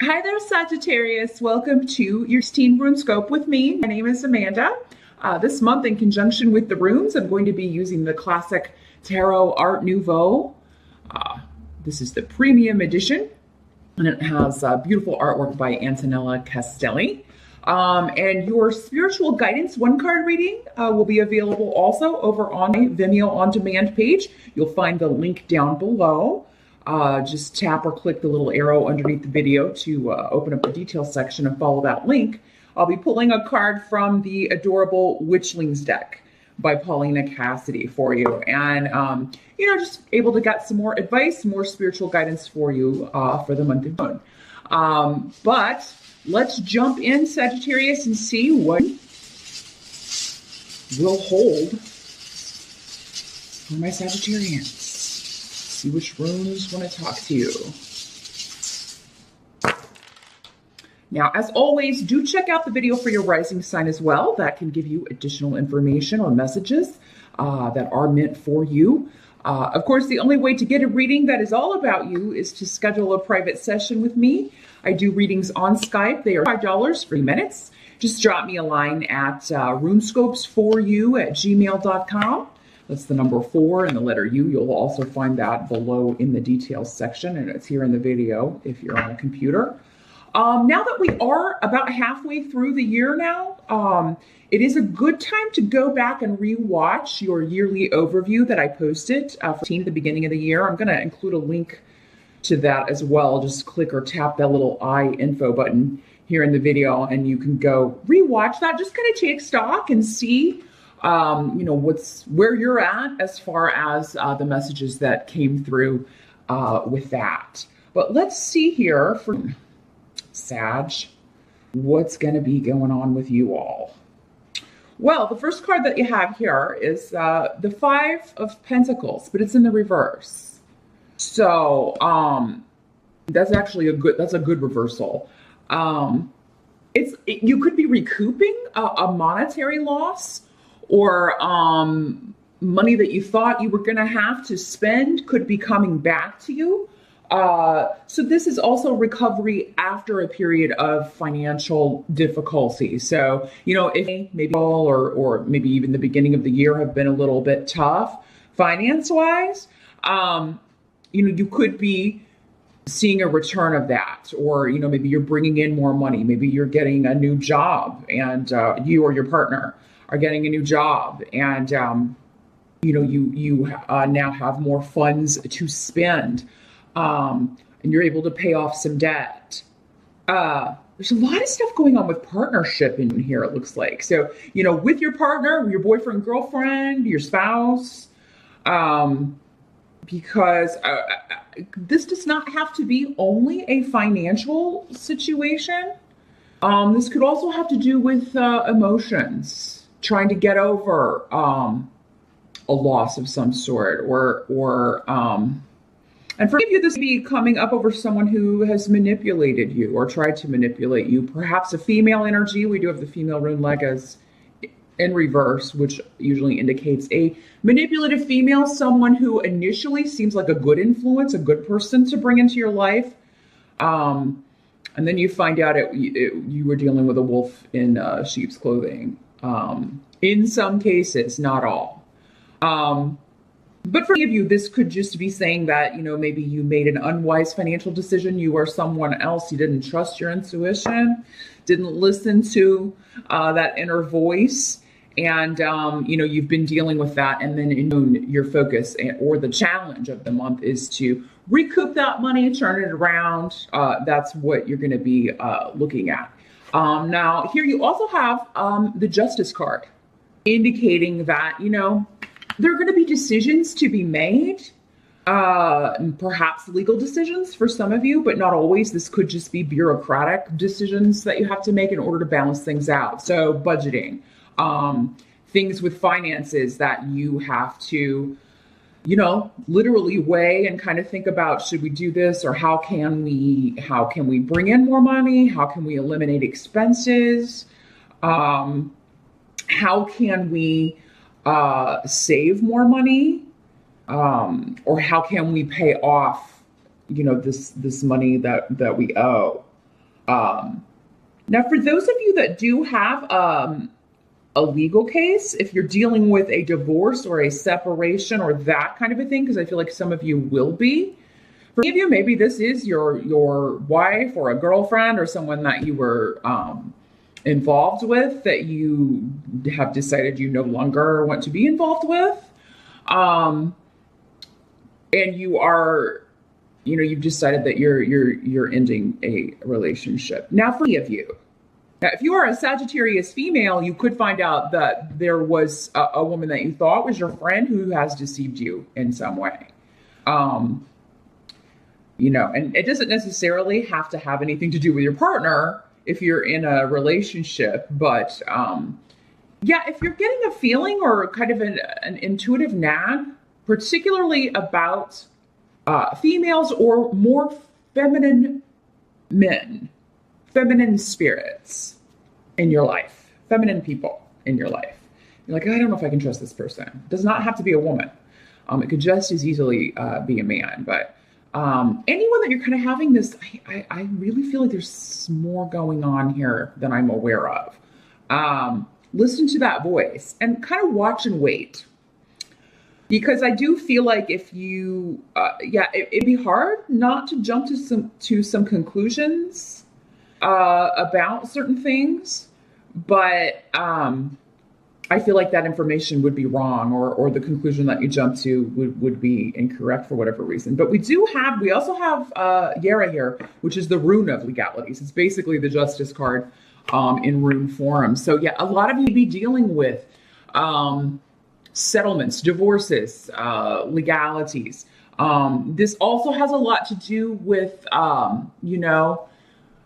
Hi there, Sagittarius. Welcome to your 16 rune scope with me. My name is Amanda. This month, in conjunction with the runes, I'm going to be using the classic Tarot Art Nouveau. This is the premium edition, and it has beautiful artwork by Antonella Castelli. And your spiritual guidance one-card reading will be available also over on my Vimeo on-demand page. You'll find the link down below. Just tap or click the little arrow underneath the video to open up the details section and follow that link. I'll be pulling a card from the adorable Witchlings deck by Paulina Cassidy for you. And, just able to get some more advice, more spiritual guidance for you for the month of June. But let's jump in, Sagittarius, and see what will hold for my Sagittarians. See which runes want to talk to you. Now, as always, do check out the video for your rising sign as well. That can give you additional information or messages that are meant for you. Of course, the only way to get a reading that is all about you is to schedule a private session with me. I do readings on Skype. They are $5 for 3 minutes. Just drop me a line at runescopes4u@gmail.com. That's the number 4 and the letter U. You'll also find that below in the details section, and it's here in the video if you're on a computer. Now that we are about halfway through the year now, it is a good time to go back and rewatch your yearly overview that I posted at the beginning of the year. I'm going to include a link to that as well. Just click or tap that little I info button here in the video, and you can go rewatch that. Just kind of take stock and see where you're at as far as the messages that came through with that. But let's see here for Sag, what's going to be going on with you all. Well, the first card that you have here is the 5 of Pentacles, but it's in the reverse. So that's actually a good reversal. You could be recouping a monetary loss, or money that you thought you were going to have to spend could be coming back to you. So this is also recovery after a period of financial difficulty. So, if maybe all or maybe even the beginning of the year have been a little bit tough finance-wise, you could be seeing a return of that, or, maybe you're bringing in more money. Maybe you're getting a new job, and you or your partner are getting a new job, and you now have more funds to spend, and you're able to pay off some debt. There's a lot of stuff going on with partnership in here, it looks like. So, with your partner, your boyfriend, girlfriend, your spouse, because this does not have to be only a financial situation. This could also have to do with emotions. Trying to get over a loss of some sort, and for you, this may be coming up over someone who has manipulated you or tried to manipulate you. Perhaps a female energy. We do have the female rune leg as in reverse, which usually indicates a manipulative female, someone who initially seems like a good influence, a good person to bring into your life. And then you find out you were dealing with a wolf in sheep's clothing. In some cases, not all. But for many of you, this could just be saying that, maybe you made an unwise financial decision. You or someone else, you didn't trust your intuition, didn't listen to that inner voice. And, you've been dealing with that. And then your focus or the challenge of the month is to recoup that money, turn it around. That's what you're going to be looking at. Now, here you also have the Justice card, indicating that, there are going to be decisions to be made, perhaps legal decisions for some of you, but not always. This could just be bureaucratic decisions that you have to make in order to balance things out. So budgeting, things with finances that you have to, literally weigh and kind of think about, should we do this, or how can we bring in more money? How can we eliminate expenses? How can we save more money? Or how can we pay off, this money that we owe? Now, for those of you that do have a legal case, if you're dealing with a divorce or a separation or that kind of a thing, because I feel like some of you will be. For many of you, maybe this is your wife or a girlfriend or someone that you were involved with that you have decided you no longer want to be involved with. And you are, you've decided that you're ending a relationship. Now, for many of you, now, if you are a Sagittarius female, you could find out that there was a woman that you thought was your friend who has deceived you in some way. And it doesn't necessarily have to have anything to do with your partner if you're in a relationship, but if you're getting a feeling or kind of an intuitive nag, particularly about females or more feminine men, feminine spirits in your life, feminine people in your life. You're like, I don't know if I can trust this person. It does not have to be a woman. It could just as easily be a man. But anyone that you're kind of having this, I really feel like there's more going on here than I'm aware of. Listen to that voice and kind of watch and wait. Because I do feel like if you, it'd be hard not to jump to some conclusions about certain things, but I feel like that information would be wrong, or the conclusion that you jump to would be incorrect for whatever reason. But we also have Yara here, which is the rune of legalities. It's basically the justice card in rune form. So yeah, a lot of you be dealing with settlements, divorces, legalities. This also has a lot to do with,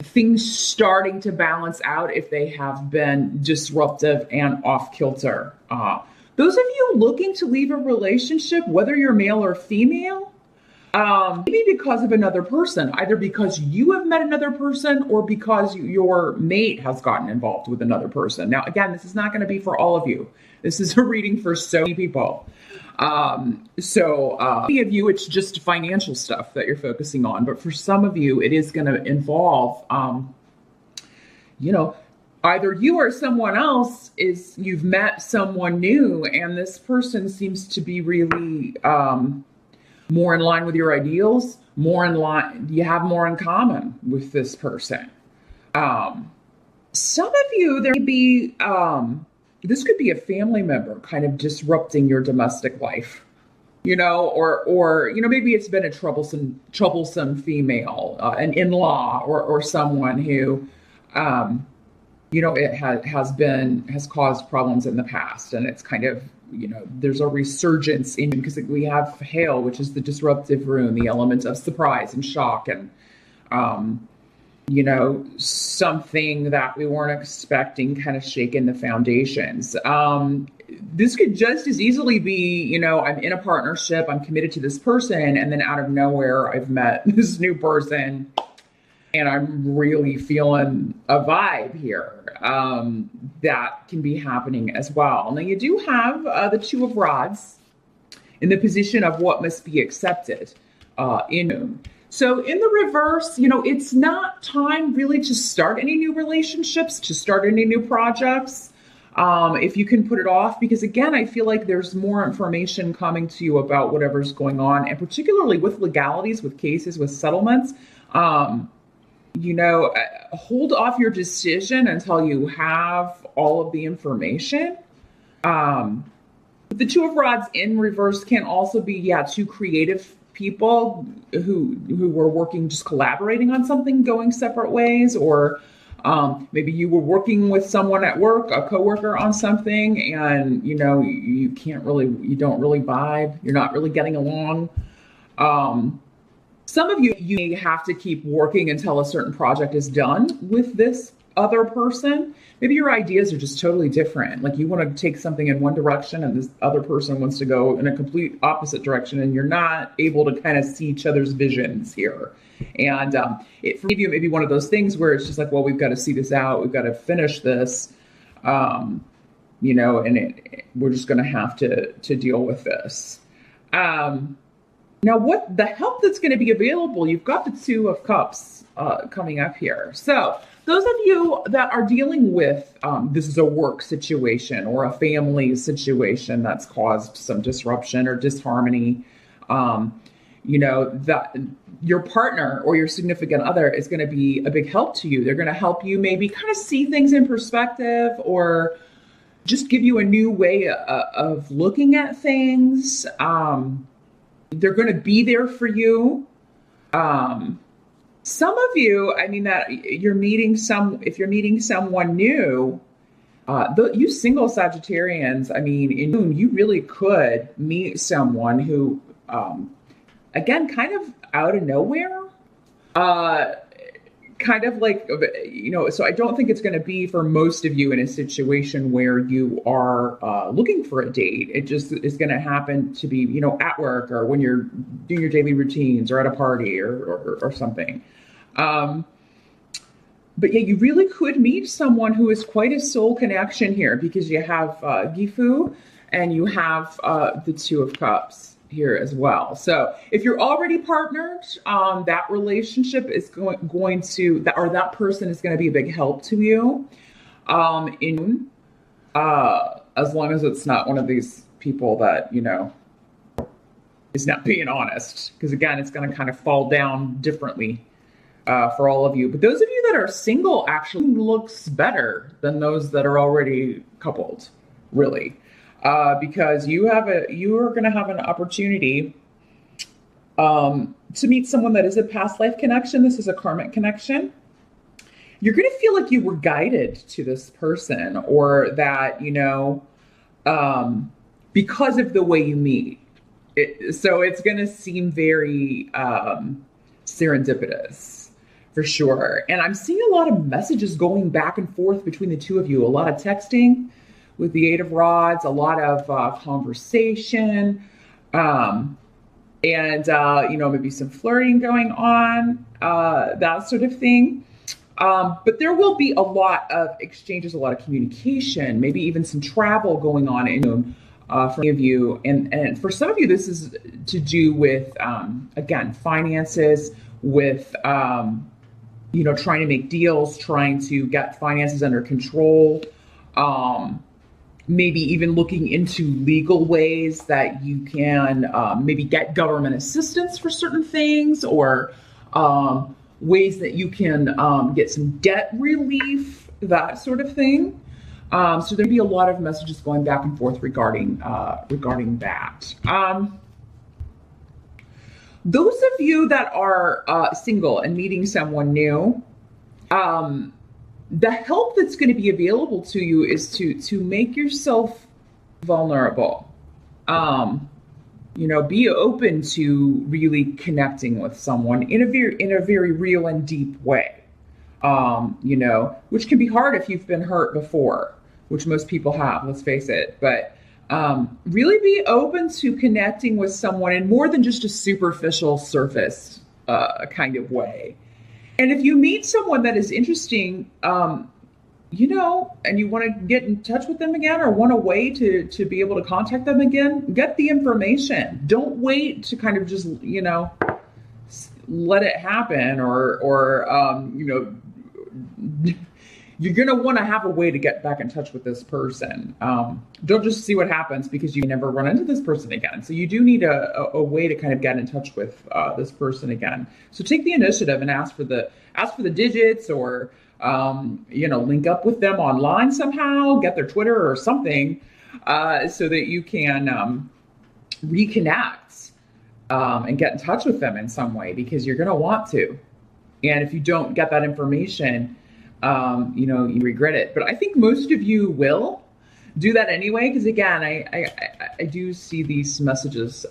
things starting to balance out if they have been disruptive and off kilter. Those of you looking to leave a relationship, whether you're male or female, maybe because of another person, either because you have met another person or because your mate has gotten involved with another person. Now, again, this is not going to be for all of you. This is a reading for so many people. Many of you, it's just financial stuff that you're focusing on. But for some of you, it is going to involve, either you or someone else you've met someone new, and this person seems to be really more in line with your ideals, you have more in common with this person. Some of you, there may be, this could be a family member kind of disrupting your domestic life, or maybe it's been a troublesome female, an in-law, or someone who, it has caused problems in the past, and it's kind of, there's a resurgence because we have hail, which is the disruptive rune, the element of surprise and shock, and something that we weren't expecting kind of shaking the foundations. This could just as easily be, I'm in a partnership, I'm committed to this person, and then out of nowhere, I've met this new person, and I'm really feeling a vibe here. That can be happening as well. Now, you do have the Two of Rods in the position of what must be accepted in. So in the reverse, it's not time really to start any new relationships, to start any new projects, if you can put it off. Because again, I feel like there's more information coming to you about whatever's going on, and particularly with legalities, with cases, with settlements. Hold off your decision until you have all of the information. The Two of Rods in reverse can also be, two creative people who were working, just collaborating on something, going separate ways, or maybe you were working with someone at work, a coworker, on something, and you don't really vibe, you're not really getting along. Some of you may have to keep working until a certain project is done with this other person. Maybe your ideas are just totally different. Like you want to take something in one direction and this other person wants to go in a complete opposite direction, and you're not able to kind of see each other's visions here. And for maybe it may be one of those things where it's just like, well, we've got to see this out. We've got to finish this, and we're just going to have to deal with this. Now, what the help that's going to be available, you've got the Two of Cups coming up here. So those of you that are dealing with this is a work situation or a family situation that's caused some disruption or disharmony, that your partner or your significant other is going to be a big help to you. They're going to help you maybe kind of see things in perspective or just give you a new way of looking at things. They're going to be there for you. Some of you, I mean, that if you're meeting someone new, you single Sagittarians, I mean, in June, you really could meet someone who, again, kind of out of nowhere, kind of like, so I don't think it's going to be for most of you in a situation where you are looking for a date. It just is going to happen to be, at work or when you're doing your daily routines or at a party or something. But yeah, you really could meet someone who is quite a soul connection here because you have Gifu and you have the Two of Cups here as well. So if you're already partnered, that relationship is going to, that person is going to be a big help to you. As long as it's not one of these people that, is not being honest, because again, it's going to kind of fall down differently for all of you. But those of you that are single actually looks better than those that are already coupled, really. Because you are going to have an opportunity to meet someone that is a past life connection. This is a karmic connection. You're going to feel like you were guided to this person, or that, because of the way you meet. So it's going to seem very serendipitous for sure. And I'm seeing a lot of messages going back and forth between the two of you, a lot of texting with the Eight of Rods, a lot of conversation, and maybe some flirting going on, that sort of thing. But there will be a lot of exchanges, a lot of communication, maybe even some travel going on for many of you. And for some of you, this is to do with, again, finances, with, trying to make deals, trying to get finances under control, maybe even looking into legal ways that you can maybe get government assistance for certain things, or ways that you can get some debt relief, that sort of thing. So there'll be a lot of messages going back and forth regarding that. Those of you that are single and meeting someone new, the help that's going to be available to you is to make yourself vulnerable. Be open to really connecting with someone in a very real and deep way. Which can be hard if you've been hurt before, which most people have, let's face it. But really be open to connecting with someone in more than just a superficial surface kind of way. And if you meet someone that is interesting, and you want to get in touch with them again, or want a way to be able to contact them again, get the information. Don't wait to kind of just, let it happen, or you're going to want to have a way to get back in touch with this person. Don't just see what happens, because you never run into this person again. So you do need a way to kind of get in touch with this person again. So take the initiative and ask for the digits, or link up with them online somehow, get their Twitter or something, so that you can reconnect and get in touch with them in some way, because you're going to want to. And if you don't get that information, you regret it. But I think most of you will do that anyway, because again, I do see these messages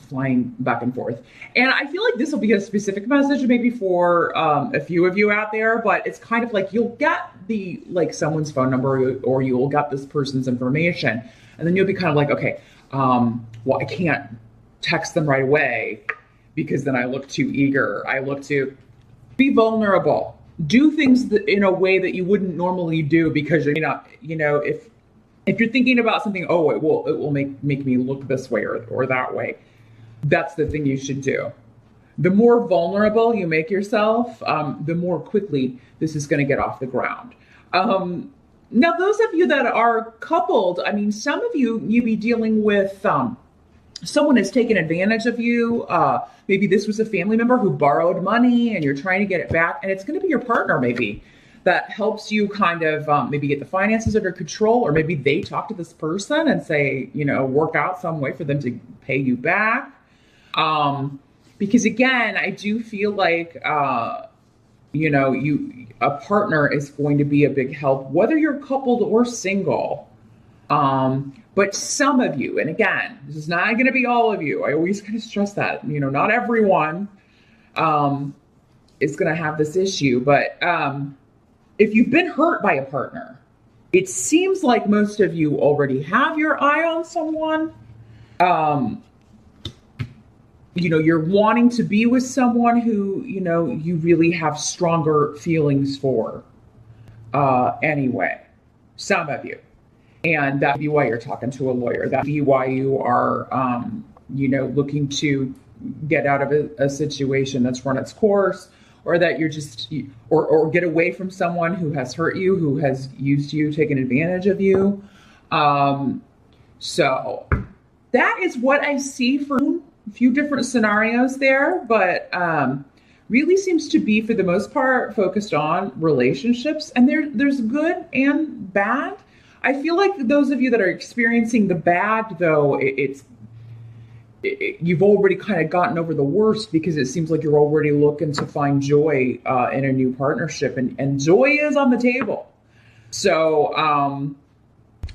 flying back and forth. And I feel like this will be a specific message maybe for a few of you out there, but it's kind of like you'll get someone's phone number, or you'll get this person's information, and then you'll be kind of like, okay, well, I can't text them right away because then I look too eager. I look to be vulnerable. Do things in a way that you wouldn't normally do, because you're not, if you're thinking about something, it will make me look this way or that way. That's the thing you should do. The more vulnerable you make yourself, the more quickly this is going to get off the ground. Now, those of you that are coupled, I mean, some of you be dealing with someone has taken advantage of you. Maybe this was a family member who borrowed money and you're trying to get it back, and it's going to be your partner maybe that helps you kind of maybe get the finances under control, or maybe they talk to this person and say, work out some way for them to pay you back. Because again, I do feel like, a partner is going to be a big help, whether you're coupled or single. But some of you, and again, this is not going to be all of you. I always kind of stress that, not everyone is going to have this issue. But if you've been hurt by a partner, it seems like most of you already have your eye on someone. You're wanting to be with someone who, you really have stronger feelings for anyway, some of you. And that'd be why you're talking to a lawyer. That'd be why you are, looking to get out of a situation that's run its course, or that you're just, or get away from someone who has hurt you, who has used you, taken advantage of you. So that is what I see for a few different scenarios there, but really seems to be, for the most part, focused on relationships. And there's good and bad. I feel like those of you that are experiencing the bad, though, you've already kind of gotten over the worst, because it seems like you're already looking to find joy in a new partnership, and joy is on the table. So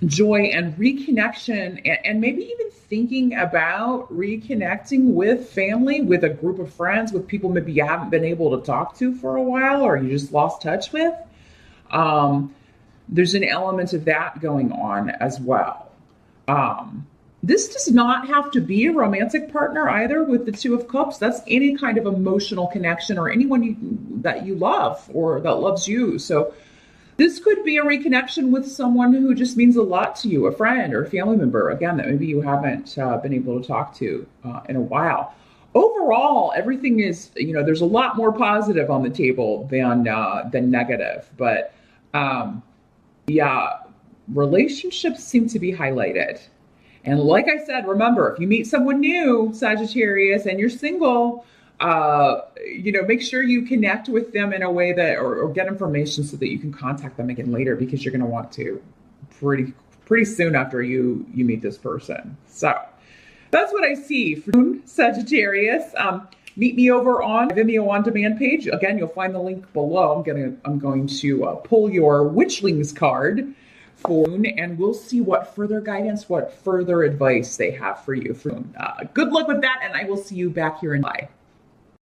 joy and reconnection, and maybe even thinking about reconnecting with family, with a group of friends, with people maybe you haven't been able to talk to for a while, or you just lost touch with. There's an element of that going on as well. This does not have to be a romantic partner either with the Two of Cups. That's any kind of emotional connection, or anyone that you love or that loves you. So this could be a reconnection with someone who just means a lot to you, a friend or a family member, again, that maybe you haven't been able to talk to in a while. Overall, everything is, there's a lot more positive on the table than negative. But relationships seem to be highlighted. And like I said, remember, if you meet someone new, Sagittarius, and you're single, make sure you connect with them in a way that, or get information so that you can contact them again later, because you're going to want to pretty soon after you meet this person. So that's what I see for Sagittarius. Meet me over on Vimeo On Demand page. Again, you'll find the link below. I'm going to pull your Witchlings card for Moon, and we'll see what further guidance, what further advice they have for you. Good luck with that, and I will see you back here in July.